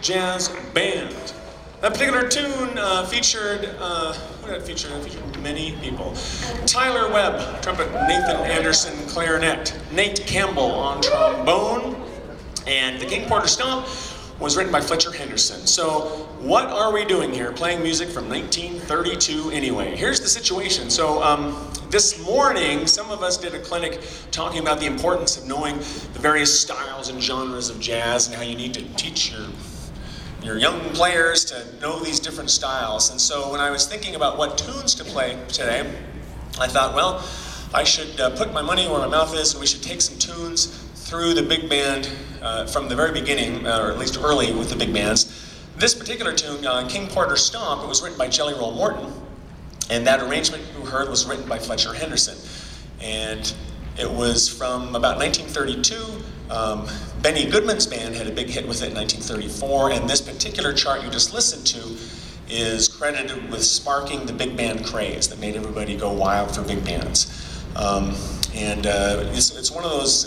Jazz Band. That particular tune featured, who did it feature? It featured many people. Tyler Webb, trumpet, Nathan Anderson, clarinet, Nate Campbell on trombone, and the King Porter Stomp was written by Fletcher Henderson. So what are we doing here, playing music from 1932 anyway? Here's the situation. So this morning, some of us did a clinic talking about the importance of knowing the various styles and genres of jazz and how you need to teach your young players to know these different styles. And so when I was thinking about what tunes to play today, I thought, well, I should put my money where my mouth is, and we should take some tunes through the big band from the very beginning, or at least early with the big bands. This particular tune, King Porter Stomp, it was written by Jelly Roll Morton, and that arrangement you heard was written by Fletcher Henderson. And it was from about 1932. Benny Goodman's band had a big hit with it in 1934, and this particular chart you just listened to is credited with sparking the big band craze that made everybody go wild for big bands. It's one of those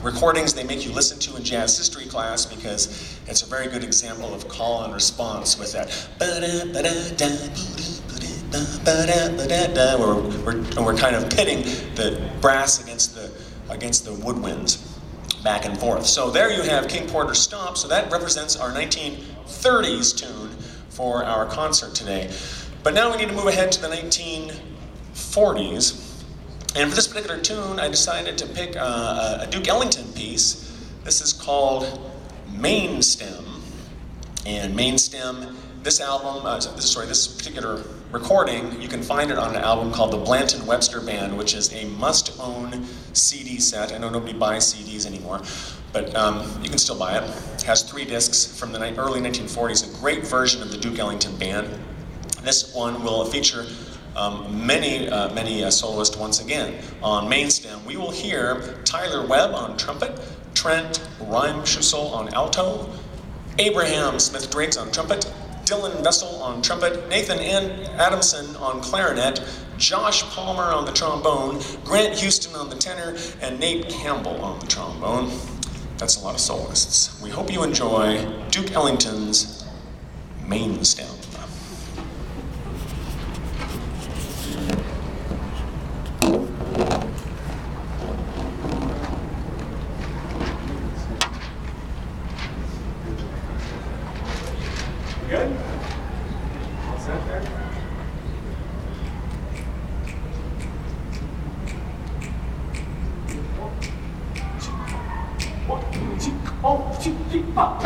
recordings they make you listen to in jazz history class because it's a very good example of call and response with that. We're kind of pitting the brass against the woodwinds back and forth. So there you have King Porter Stomp. So that represents our 1930s tune for our concert today. But now we need to move ahead to the 1940s. And for this particular tune, I decided to pick a Duke Ellington piece. This is called Main Stem. And Main Stem, this album, this particular recording, you can find it on an album called the Blanton Webster Band, which is a must-own CD set. I know nobody buys CDs anymore, but you can still buy it. It has 3 discs from the early 1940s, a great version of the Duke Ellington Band. This one will feature many soloists once again. On Main Stem, we will hear Tyler Webb on trumpet, Trent Reimschussel on alto, Abraham Smith Driggs on trumpet, Dylan Vessel on trumpet, Nathan Adamson on clarinet, Josh Palmer on the trombone, Grant Houston on the tenor, and Nate Campbell on the trombone. That's a lot of soloists. We hope you enjoy Duke Ellington's Main Stem. Good? All set there? One, two, three, four.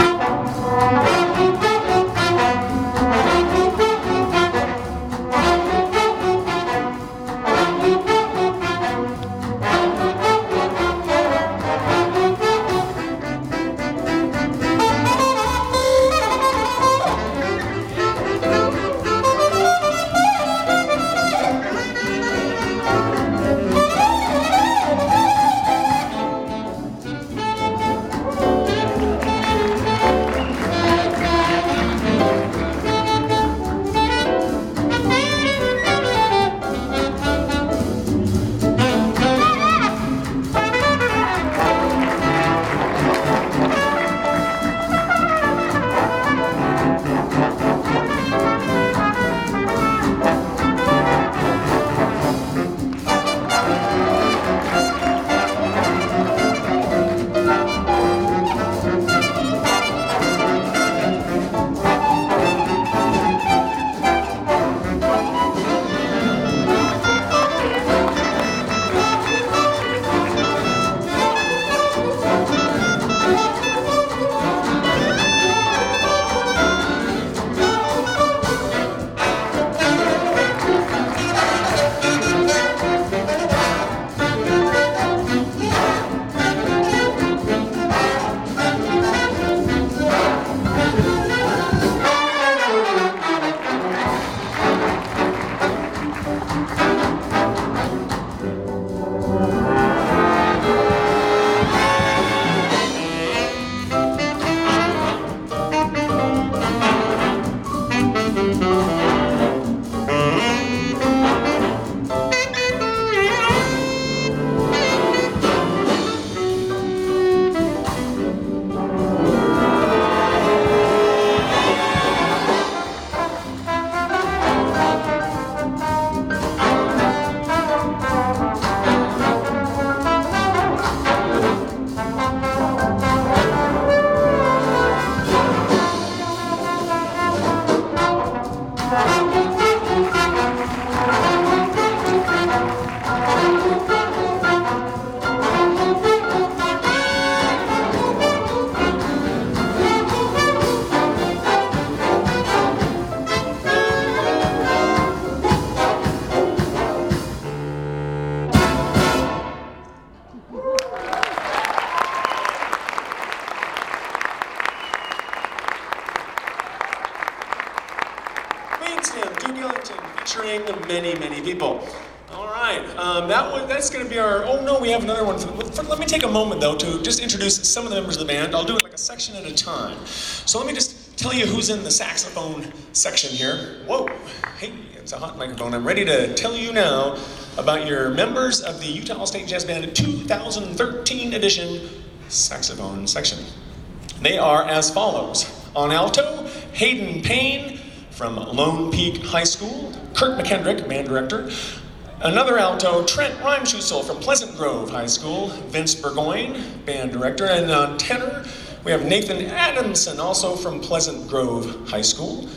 Featuring many, many people. All right, that's going to be our, oh no, we have another one. Let me take a moment though to just introduce some of the members of the band. I'll do it like a section at a time. So let me just tell you who's in the saxophone section here. Whoa, hey, it's a hot microphone. I'm ready to tell you now about your members of the Utah State Jazz Band 2013 edition saxophone section. They are as follows. On alto, Hayden Payne from Lone Peak High School. Kurt McKendrick, band director. Another alto, Trent Reimschussel from Pleasant Grove High School. Vince Burgoyne, band director. And on tenor, we have Nathan Adamson, also from Pleasant Grove High School.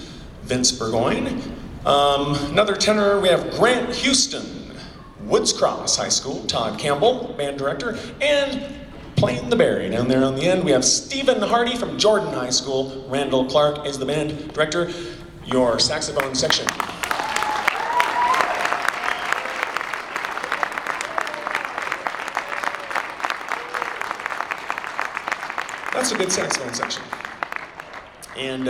Vince Burgoyne. Another tenor, we have Grant Houston, Woods Cross High School. Todd Campbell, band director. And playing the Barry down there on the end, we have Stephen Hardy from Jordan High School. Randall Clark is the band director. Your saxophone section. That's a good saxophone section. And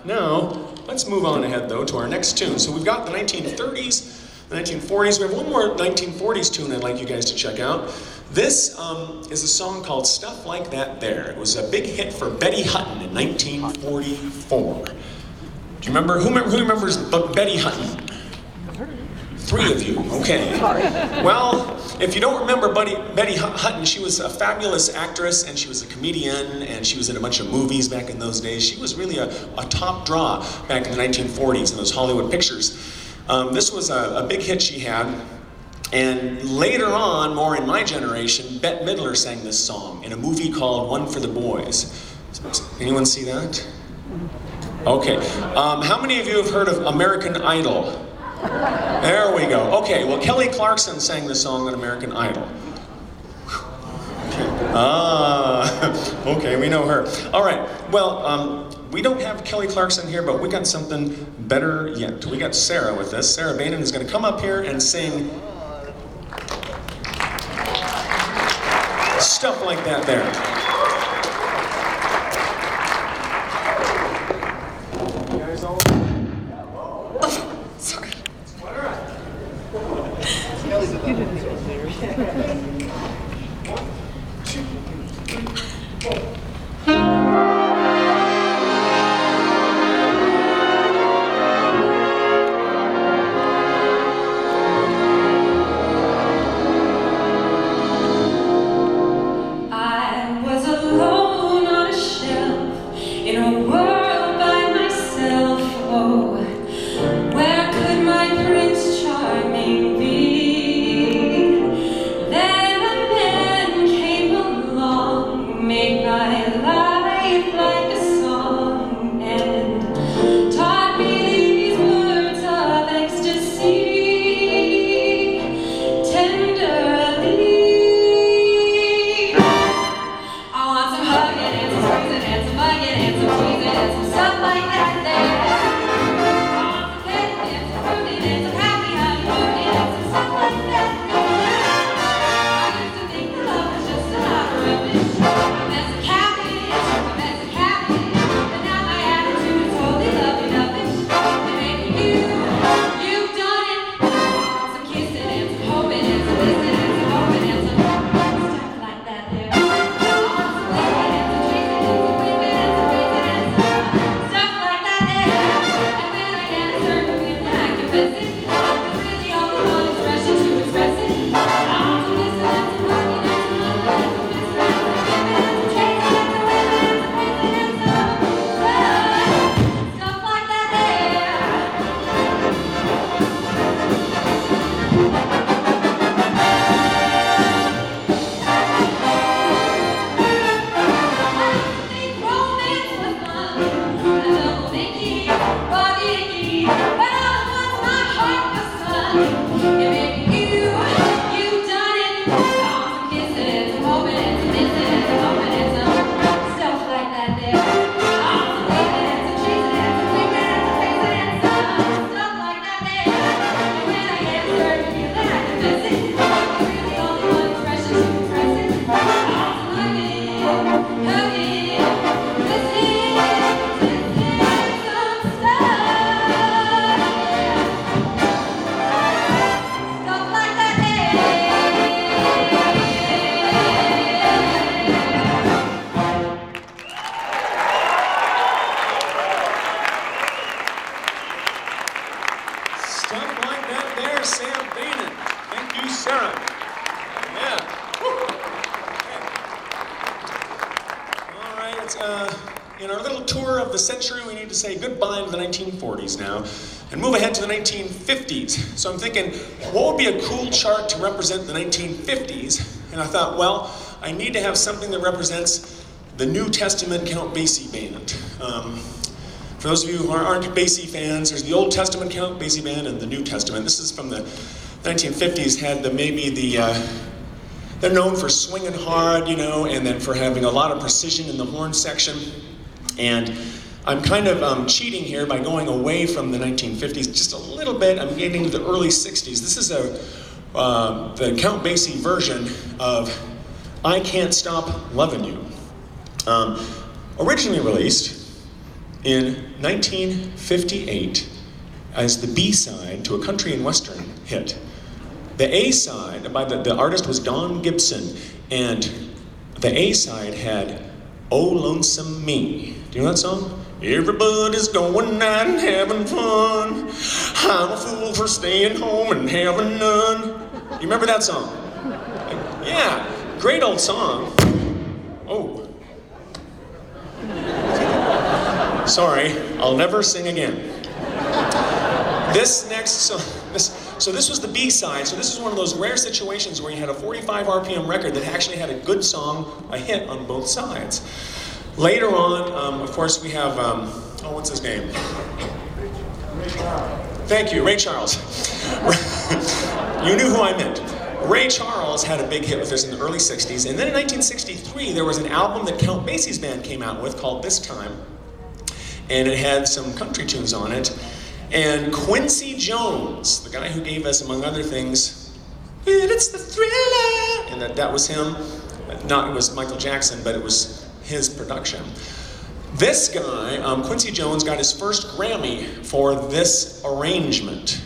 now, let's move on ahead though to our next tune. So we've got the 1930s, the 1940s. We have one more 1940s tune I'd like you guys to check out. This is a song called Stuff Like That There. It was a big hit for Betty Hutton in 1944. Do you remember, who remembers Betty Hutton? Three of you, okay. Well, if you don't remember Betty Hutton, she was a fabulous actress and she was a comedian and she was in a bunch of movies back in those days. She was really a top draw back in the 1940s in those Hollywood pictures. This was a big hit she had. And later on, more in my generation, Bette Midler sang this song in a movie called One for the Boys. Anyone see that? Okay. How many of you have heard of American Idol? There we go. Okay, well, Kelly Clarkson sang this song on American Idol. Okay, we know her. All right, well, we don't have Kelly Clarkson here, but we got something better yet. We got Sarah with us. Sarah Bainin is going to come up here and sing Stuff Like That There. I was alone on a shelf in a world by myself. Oh, where could my Prince Charming be? There Stuff like that there, Sam Bainin. Thank you, Sarah. Yeah. Woo. Okay. All right, in our little tour of the century, we need to say goodbye to the 1940s now and move ahead to the 1950s. So I'm thinking, what would be a cool chart to represent the 1950s? And I thought, well, I need to have something that represents the New Testament Count Basie band. For those of you who aren't Basie fans, there's the Old Testament Count Basie band and the New Testament. This is from the 1950s, had they're known for swinging hard, and then for having a lot of precision in the horn section. And I'm kind of cheating here by going away from the 1950s just a little bit. I'm getting to the early 60s. This is the Count Basie version of I Can't Stop Lovin' You. Originally released in 1958 as the B-side to a country and western hit. The A-side, by the artist was Don Gibson, and the A-side had Oh Lonesome Me. Do you know that song? Everybody's going out and having fun. I'm a fool for staying home and having none. You remember that song? Yeah, great old song. Oh. Sorry, I'll never sing again. This was the B-side. So this is one of those rare situations where you had a 45 RPM record that actually had a good song, a hit on both sides. Later on, of course, we have, what's his name? Thank you, Ray Charles. You knew who I meant. Ray Charles had a big hit with this in the early 60s, and then in 1963, there was an album that Count Basie's band came out with called This Time, and it had some country tunes on it. And Quincy Jones, the guy who gave us, among other things, It's the Thriller, and that was him. It was Michael Jackson, but it was his production. This guy, Quincy Jones, got his first Grammy for this arrangement.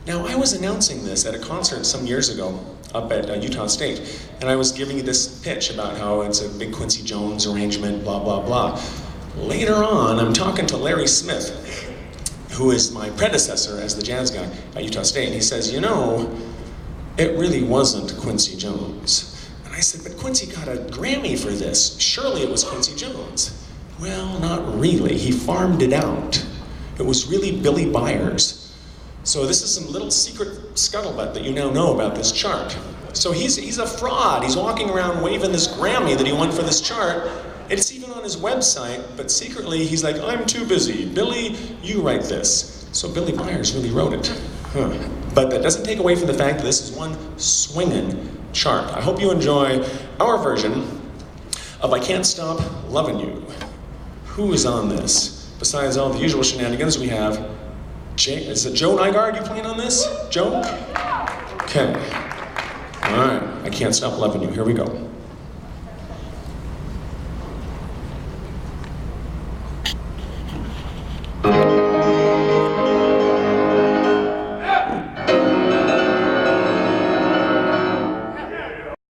Now, I was announcing this at a concert some years ago up at Utah State, and I was giving you this pitch about how it's a big Quincy Jones arrangement, blah, blah, blah. Later on, I'm talking to Larry Smith, who is my predecessor as the jazz guy at Utah State, and he says, it really wasn't Quincy Jones. And I said, but Quincy got a Grammy for this. Surely it was Quincy Jones. Well, not really. He farmed it out. It was really Billy Byers. So this is some little secret scuttlebutt that you now know about this chart. So he's a fraud. He's walking around waving this Grammy that he won for this chart. It's even on his website, but secretly he's like, I'm too busy. Billy, you write this. So Billy Byers really wrote it. But that doesn't take away from the fact that this is one swinging chart. I hope you enjoy our version of I Can't Stop Lovin' You. Who is on this? Besides all the usual shenanigans, we have is it Joe Nygaard you playing on this? Joe? Okay. All right. I Can't Stop Lovin' You. Here we go.